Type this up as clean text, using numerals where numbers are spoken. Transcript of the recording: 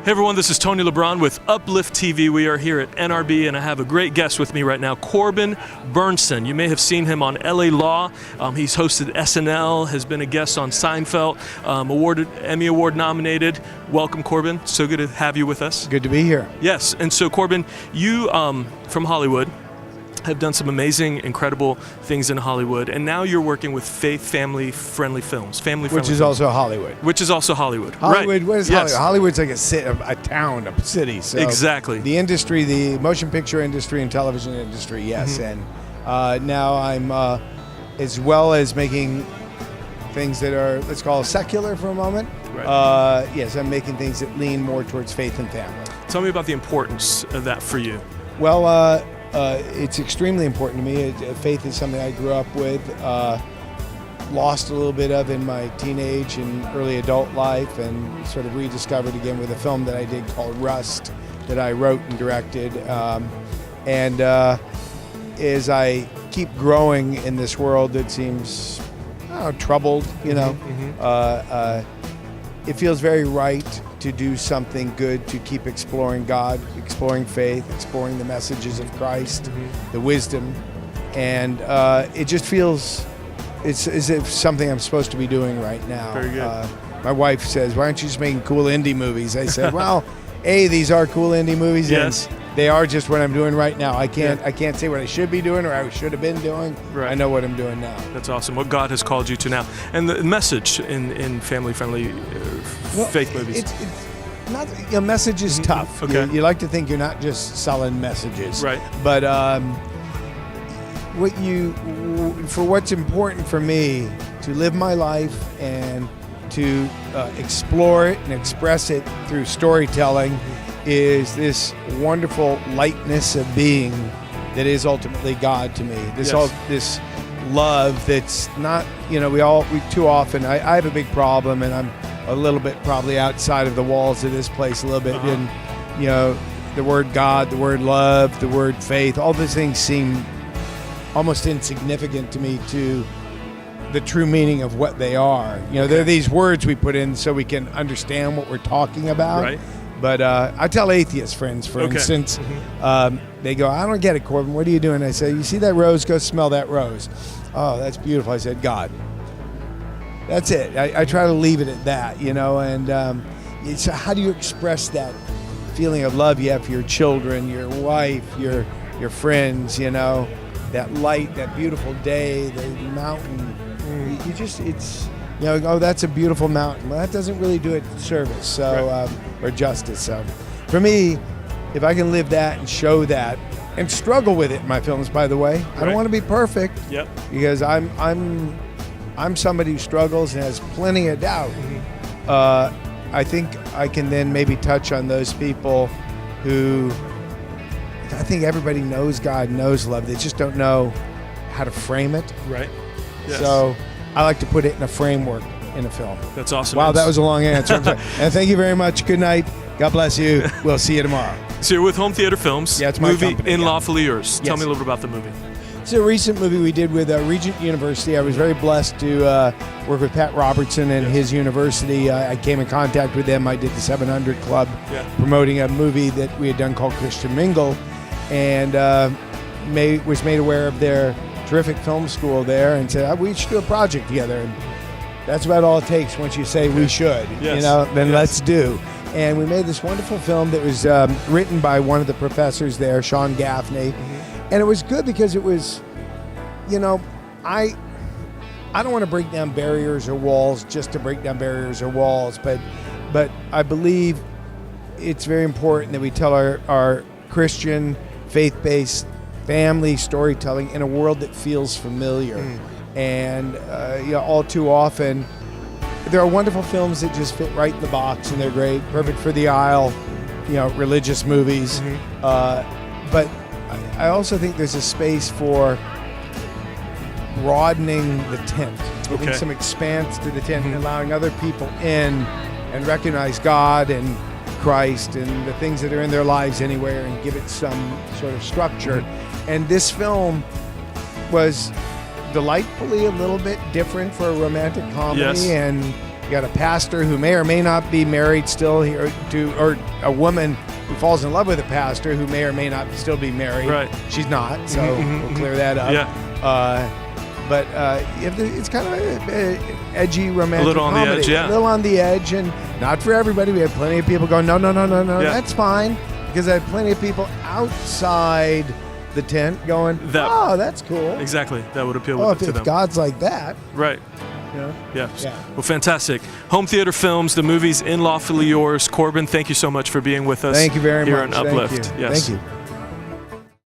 Hey everyone, this is Tony LeBron with Upliftv. We are here at NRB, and I have a great guest with me right now, Corbin Bernsen. You may have seen him on LA Law. He's hosted SNL, has been a guest on Seinfeld, Emmy Award nominated. Welcome, Corbin. So good to have you with us. Good to be here. Yes, and so Corbin, you from Hollywood have done some amazing, incredible things in Hollywood, and now you're working with family-friendly films. Which is also Hollywood. Which is also Hollywood. Hollywood, right. What is yes. Hollywood? Hollywood's like a town, a city. So exactly. The industry, the motion picture industry and television industry, yes. Mm-hmm. And now I'm, as well as making things that are, let's call it secular for a moment. Right. Yes, I'm making things that lean more towards faith and family. Tell me about the importance of that for you. Well, it's extremely important to me. Faith is something I grew up with, lost a little bit of in my teenage and early adult life, and sort of rediscovered again with a film that I did called Rust that I wrote and directed. And as I keep growing in this world that seems troubled, it feels very right to do something good, to keep exploring God, exploring faith, exploring the messages of Christ, the wisdom, and it just feels it's as if something I'm supposed to be doing right now. Very good. My wife says, "Why aren't you just making cool indie movies?" I said, "Well, these are cool indie movies, yes. and they are just what I'm doing right now. I can't say what I should be doing or I should have been doing. Right. I know what I'm doing now." That's awesome. What God has called you to now, and the message in family-friendly faith movies. It's not. Message is tough. Okay. You like to think you're not just selling messages, right? But what's important for me to live my life and to explore it and express it through storytelling is this wonderful lightness of being that is ultimately God to me. This this love that's not, we too often, I have a big problem, and I'm a little bit probably outside of the walls of this place a little bit. And, the word God, the word love, the word faith, all these things seem almost insignificant to me to the true meaning of what they are. They're these words we put in so we can understand what we're talking about. Right. But I tell atheist friends, for instance, they go, "I don't get it, Corbin. What are you doing?" I say, "You see that rose? Go smell that rose." "Oh, that's beautiful." I said, "God." That's it. I try to leave it at that, and it's how do you express that feeling of love you have for your children, your wife, your friends, that light, that beautiful day, the mountain. That's a beautiful mountain. Well, that doesn't really do it service, so or justice. So, for me, if I can live that and show that, and struggle with it in my films, by the way, I don't want to be perfect. Yep. Because I'm somebody who struggles and has plenty of doubt. I think I can then maybe touch on those people who, I think everybody knows God, knows love. They just don't know how to frame it. Right. Yes. So I like to put it in a framework in a film. That's awesome. Wow, that was a long answer. I'm sorry. And thank you very much. Good night. God bless you. We'll see you tomorrow. So you're with Home Theater Films. Yeah, it's my movie company, In Lawfully Yours. Tell Yes. me a little bit about the movie. It's a recent movie we did with Regent University. I was very blessed to work with Pat Robertson and his university. I came in contact with them. I did the 700 Club promoting a movie that we had done called Christian Mingle, and was made aware of their terrific film school there and said, we should do a project together. And that's about all it takes once you say we should, then let's do. And we made this wonderful film that was written by one of the professors there, Sean Gaffney. And it was good because it was, I don't want to break down barriers or walls just to break down barriers or walls, but I believe it's very important that we tell our Christian, faith-based family storytelling in a world that feels familiar. And all too often, there are wonderful films that just fit right in the box, and they're great, perfect for the aisle, religious movies. But I also think there's a space for broadening the tent, giving some expanse to the tent, and allowing other people in and recognize God and Christ and the things that are in their lives anywhere, and give it some sort of structure. And this film was delightfully a little bit different for a romantic comedy, and You got a pastor who may or may not be married still, or a woman who falls in love with a pastor who may or may not still be married. Right. She's not, so we'll clear that up. But it's kind of an edgy romantic a little on comedy. the edge, yeah. A little on the edge, and not for everybody. We had plenty of people going, no, that's fine. Because I had plenty of people outside the tent going, oh, that's cool. Exactly. That would appeal to them. If God's like that. Right. Yeah. Well, fantastic. Home Theater Films, the movie's In Lawfully Yours. Corbin, thank you so much for being with us. Thank you very here much. on Uplift. Thank you. Yes. Thank you.